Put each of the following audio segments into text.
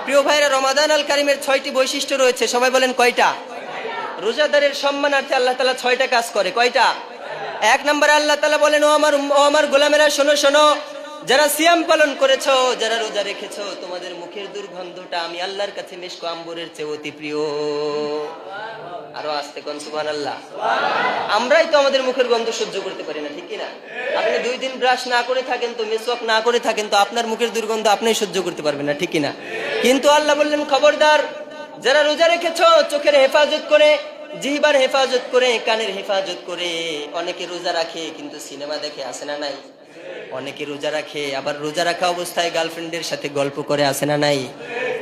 প্রিয় ভাইরা, রমাদান আল কারিমের 6টি বৈশিষ্ট্য রয়েছে। সবাই বলেন কয়টা? রোজাদারের সম্মানার্থে আল্লাহ তাআলা 6টা কাজ করে। কয়টা? 1 নম্বরে আল্লাহ তাআলা বলেন, ও আমার গোলামেরা শোনো শোনো, যারা সিয়াম পালন করেছো, যারা রোজা রেখেছো, তোমাদের মুখের দুর্গন্ধটা আমি আল্লাহর কাছে মিশক আম্বরের চেয়ে অতি প্রিয়। আরো আস্তে কোন সুবহানাল্লাহ। আমরাই তো আমাদের মুখের গন্ধ সহ্য করতে পারি না, ঠিক কি না? আপনি 2 দিন ব্রাশ না করে থাকেন তো, মিসওয়াক না করে থাকেন তো, আপনার মুখের দুর্গন্ধ আপনিই সহ্য করতে পারবেন না, ঠিক কি না? কিন্তু আল্লাহ বললেন, খবরদার, যারা রোজা রেখেছো, চোখের হেফাজত করে, জিহ্বার হেফাজত করে, কানের হেফাজত করে। অনেকে রোজা রাখে কিন্তু সিনেমা দেখে, আসে না নাই? অনেকে রোজা রাখে আবার রোজা রাখা অবস্থায় গার্লফ্রেন্ডের সাথে গল্প করে, আসে না নাই?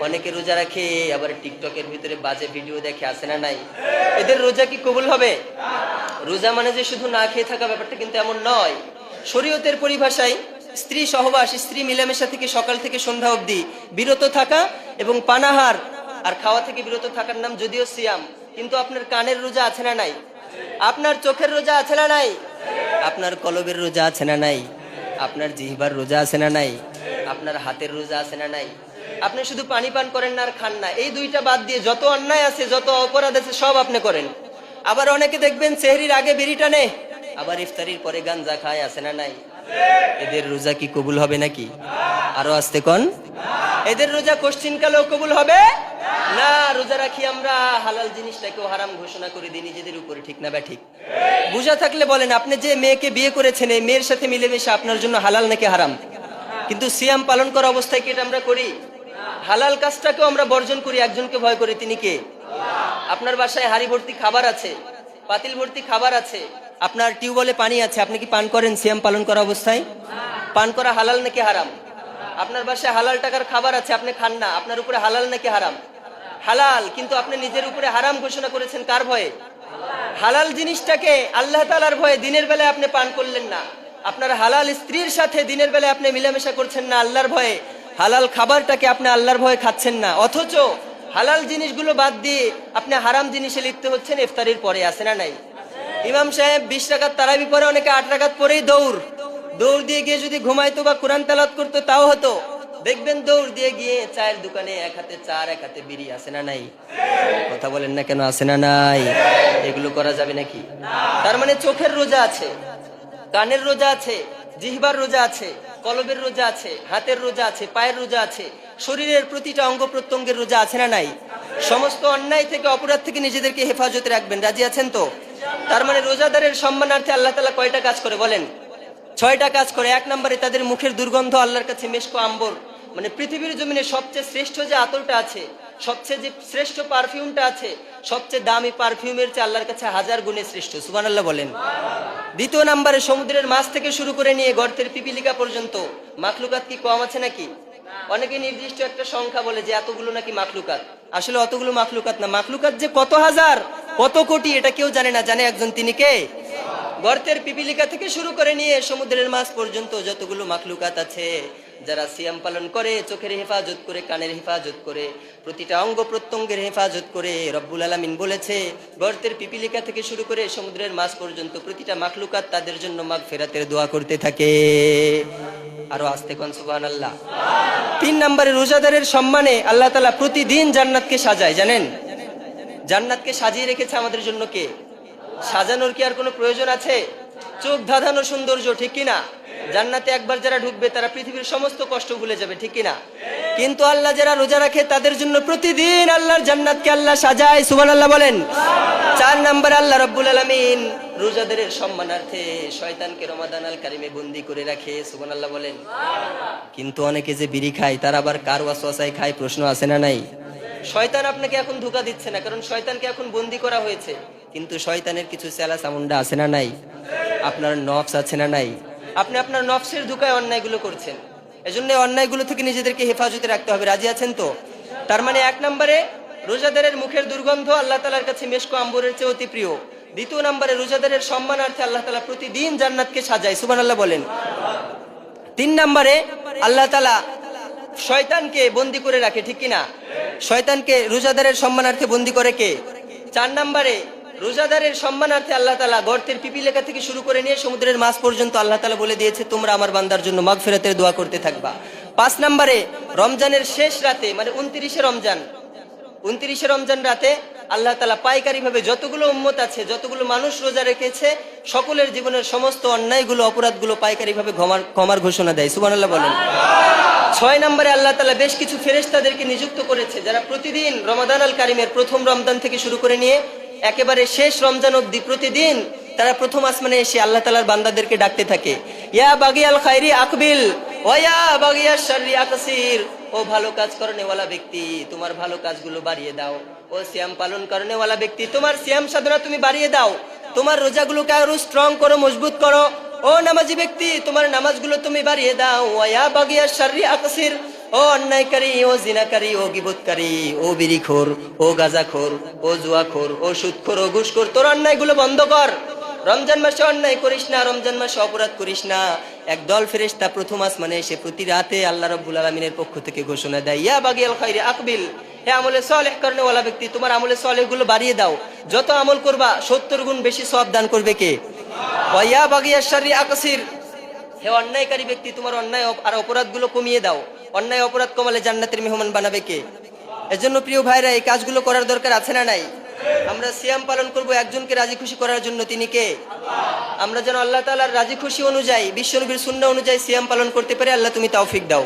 অনেকে রোজা রাখে আবার টিকটকের ভিতরে বাজে ভিডিও দেখে, আসে না নাই? এদের রোজা কি কবুল হবে? রোজা মানে যে শুধু না খেয়ে থাকা, ব্যাপারটা কিন্তু এমন নয়। শরীয়তের পরিভাষায় স্ত্রী সহবাস, স্ত্রী মিলামেশা থেকে সকাল থেকে সন্ধ্যা অবধি বিরত থাকা এবং পানাহার আর খাওয়া থেকে বিরত থাকার নাম যদিও সিয়াম। কিন্তু আপনার কানের রোজা আছে না নাই? আপনার চোখের রোজা আছে না নাই? আপনার কলবের রোজা আছে না নাই? আপনার জিহ্বার রোজা আছে না নাই? আপনার হাতের রোজা আছে না নাই? আপনি শুধু পানি পান করেন না আর খান না, এই 2টা বাদ দিয়ে যত অন্যায় আছে, যত অপরাধ আছে, সব আপনি করেন। আবার অনেকে দেখবেন সেহরির আগে বিড়ি টানে, আবার ইফতারির পরে গাঞ্জা খায়, আছে না নাই? এদের রোজা কি কবুল হবে নাকি? আরো আস্তে কোন। এদের রোজা কোশ্চিনকালেও কবুল হবে না। রোজা রাখি আমরা, হালাল জিনিসটাকেও হারাম ঘোষণা করে দিই নিজেদের উপরে, ঠিক না? ঠিক বুঝা থাকলে বলেন, আপনি যে মেয়েকে বিয়ে করেছেন, এই মেয়ের সাথে মিলেমিশে আপনার জন্য হালাল নাকি হারাম? কিন্তু সিয়াম পালন করা অবস্থায় কি এটা আমরা করি? হালাল কাজটাকেও আমরা বর্জন করি, একজনকে ভয় করে, তিনি কে? আপনার বাসায় হাড়ি ভর্তি খাবার আছে, পাতিল ভর্তি খাবার আছে, আপনার টিউবওয়েলে পানি আছে, আপনি কি পান করেন সিয়াম পালন করা অবস্থায়? পান করা হালাল নাকি হারাম? আপনার বাসায় হালাল টাকার খাবার আছে, আপনি খান না, আপনার উপরে হালাল নাকি হারাম? হালাল, কিন্তু আপনি নিজের উপরে হারাম ঘোষণা করেছেন কার ভয়ে? হালাল জিনিসটাকে আল্লাহ তাআলার ভয়ে দিনের বেলায় আপনি পান করলেন না। আপনার হালাল স্ত্রীর সাথে দিনের বেলায় আপনি মিলামেশা করছেন না আল্লাহর ভয়ে। হালাল খাবারটাকে আপনি আল্লাহর ভয়ে খাচ্ছেন না, অথচ হালাল জিনিসগুলো বাদ দিয়ে আপনি হারাম জিনিসে লিপ্ত হচ্ছেন ইফতারির পরে, আছে না নাই? ইমাম সাহেব 20 রাকাত তারাবি পরে, অনেকে 8 রাকাত পরেই দৌড় দিয়ে গিয়ে যদি ঘুমাইতো বা কোরআন তেলাওয়াত করতো তাও হতো। দেখবেন দৌড় দিয়ে গিয়ে চায়ের দোকানে এক হাতে চা, এক হাতে বিড়ি, আছে না নাই? কথা বলেন না কেন, আছে না নাই? এগুলো করা যাবে নাকি? তার মানে চোখের রোজা আছে, কানের রোজা আছে, জিহ্বার রোজা আছে, কলবের রোজা আছে, হাতের রোজা আছে, পায়ের রোজা আছে, শরীরের প্রতিটা অঙ্গ প্রত্যঙ্গের রোজা, আছে না নাই? সমস্ত অন্যায় থেকে, অপরাধ থেকে নিজেদেরকে হেফাজতে রাখবেন, রাজি আছেন তো? তার মানে রোজাদারের সম্মানার্থে আল্লাহ তাআলা কয়টা কাজ করে বলেন? 6টা কাজ করে। 1 নম্বরে তাদের মুখের দুর্গন্ধ আল্লাহর কাছে মিশক আম্বর, মানে পৃথিবীর জমিনে সবচেয়ে শ্রেষ্ঠ যে আতরটা আছে, সবচেয়ে যে শ্রেষ্ঠ পারফিউমটা আছে, সবচেয়ে দামি পারফিউমের চেয়ে আল্লাহর কাছে 1000 গুণে শ্রেষ্ঠ, সুবহানাল্লাহ বলেন। 2 নম্বরে সমুদ্রের মাছ থেকে শুরু করে নিয়ে গর্তের পিপিলিকা পর্যন্ত মাখলুকাত কি কম আছে নাকি? অনেকে নির্দিষ্ট একটা সংখ্যা বলে যে এতগুলো নাকি মাখলুকাত। আসলে অতগুলো মাখলুকাত না, মাখলুকাত যে কত হাজার, কত কোটি, এটা কেউ জানে না। জানে একজন, তিনি কে? গর্তের পিপিলিকা থেকে শুরু করে নিয়ে সমুদ্রের মাছ পর্যন্ত যতগুলো মাখলুকাত আছে, যারা সিয়াম পালন করে, চোখের হেফাজত করে, কানের হেফাজত করে, প্রতিটা অঙ্গ প্রত্যঙ্গের হেফাজত করে, রব্বুল আলামিন বলেছে গর্তের পিপিলিকা থেকে শুরু করে সমুদ্রের মাছ পর্যন্ত প্রতিটা মাখলুকাত তাদের জন্য মাগফিরাতের দোয়া করতে থাকে। আরো আস্তে কোন সুবহানাল্লাহ। 3 নম্বরে রোজাদারের সম্মানে আল্লাহ তাআলা প্রতিদিন জান্নাতকে সাজায়। জানেন জান্নাতকে সাজিয়ে রেখেছে আমাদের জন্য কে? সাজানোর কি আর কোনো প্রয়োজন আছে? চোখ ধাঁধানো সৌন্দর্য, ঠিক কিনা? জান্নাতে একবার যারা ঢুকবে তারা পৃথিবীর সমস্ত কষ্ট ভুলে যাবে, ঠিক কিনা? কিন্তু আল্লাহ যারা রোজা রাখে তাদের জন্য প্রতিদিন আল্লাহর জান্নাতকে আল্লাহ সাজায়, সুবহানাল্লাহ বলেন। 4 নম্বরে আল্লাহ রাব্বুল আলামিন রোজাদারের সম্মানার্থে শয়তানকে রমাদান আল কারিমে বন্দী করে রাখে, সুবহানাল্লাহ বলেন। কিন্তু অনেকে যে বিড়ি খায়, তারা আবার কার ওয়াসওয়াসায় খায়, প্রশ্ন আছে না নাই? শয়তান আপনাকে এখন ধোঁকা দিচ্ছে না, কারণ শয়তানকে এখন বন্দী করা হয়েছে। কিন্তু শয়তানের কিছু চেলা চামুন্ডা আছে না নাই? আপনার নফস আছে না নাই? আপনি আপনার নফসের ধোঁকায় অন্যায়গুলো করছেন, এজন্য অন্যায়গুলো থেকে নিজেদেরকে হেফাজতে রাখতে হবে, রাজি আছেন তো? তার মানে 1 নম্বরে রোজাদারের মুখের দুর্গন্ধ আল্লাহ তাআলার কাছে মিশক আম্বরের চেয়ে অতি প্রিয়। 2 নম্বরে রোজাদারের সম্মানার্থে আল্লাহ তাআলা প্রতিদিন জান্নাতকে সাজায়, সুবহানাল্লাহ বলেন। 3 নম্বরে আল্লাহ তাআলা শয়তানকে বন্দী করে রাখে, ঠিক কিনা? শয়তানকে রোজাদারের সম্মানার্থে বন্দী করে কে? 4 নম্বরে রোজাদারের সম্মানার্থে আল্লাহ তাআলা গর্তের পিপিলিকা থেকে শুরু করে নিয়ে সমুদ্রের মাছ পর্যন্ত আল্লাহ তাআলা বলে দিয়েছে তোমরা আমার বান্দার জন্য মাগফিরাতের দোয়া করতে থাকবা। 5 নম্বরে রমজানের শেষ রাতে মানে 29শে রমজান রাতে আল্লাহ তাআলা পাইকারি ভাবে যতগুলো উম্মত আছে, যতগুলো মানুষ রোজা রেখেছে, সকলের জীবনের সমস্ত অন্যায়গুলো, অপরাধগুলো পাইকারি ভাবে ক্ষমার ঘোষণা দেয়। সুবহানাল্লাহ বলেন। 6 নম্বরে আল্লাহ তাআলা বেশ কিছু ফেরেশতাদেরকে নিযুক্ত করেছে, যারা প্রতিদিন রমাদান আল কারিমের প্রথম রমজান থেকে শুরু করে নিয়ে একেবারে শেষ রমজান অবধি প্রতিদিন তারা প্রথম আসমানে এসে আল্লাহ তাআলার বান্দাদেরকে ডাকতে থাকে, ইয়া বাগিয়াল খায়রি আকবিল ওয়া ইয়া বাগিয়াশ শাররি আকসির। ও ভালো কাজ করনেওয়ালা ব্যক্তি, তোমার ভালো কাজগুলো বাড়িয়ে দাও। ও সিয়াম পালন করনেওয়ালা ব্যক্তি, তোমার সিয়াম সাধনা তুমি বাড়িয়ে দাও। তোমার রোজাগুলোকে আরো স্ট্রং করো, মজবুত করো। ও নামাজি ব্যক্তি, তোমার নামাজগুলো তুমি বাড়িয়ে দাও। ওয়া ইয়া বাগিয়াশ শাররি আকসির। ও অন্যায়কারী, ও জিনাকারী, ও গীবতকারী, ও বিড়িখোর, ও গাঁজাখোর, ও জুয়াখোর, ও সুদখোর, ও ঘুষখোর, তোর অন্যায়গুলো বন্ধ কর। রমজান মাসে অন্যায় করিস না, রমজান মাসে অপরাধ করিস না। একদল ফেরেশতা প্রথম আসমানে এসে প্রতি রাতে আল্লাহ রাব্বুল আলামিনের পক্ষ থেকে ঘোষণা দেয়, ইয়া বাগিয়াল খায়রি আকবিল, হে আমলে সালেহ করনেওয়ালা ব্যক্তি, তোমার আমলে সালেহগুলো বাড়িয়ে দাও। যত আমল করবা 70 গুণ বেশি সওয়াব দান করবে কে? ওয়া ইয়া বাগিয়াশ শাররি আকসির, হে অন্যায়কারী ব্যক্তি, তোমার অন্যায় আর অপরাধগুলো কমিয়ে দাও। অন্যায় অপরাধ কমালে জান্নাতের মেহমান বানাবে কে? এজন্য প্রিয় ভাইরা, এই কাজগুলো করার দরকার আছে না নাই? আমরা সিয়াম পালন করব একজনকে রাজি খুশি করার জন্য, তিনি কে? আমরা যেন আল্লাহ তাআলার রাজি খুশি অনুযায়ী, বিশ্বনবীর সুন্নাহ অনুযায়ী সিয়াম পালন করতে পারি। আল্লাহ তুমি তৌফিক দাও।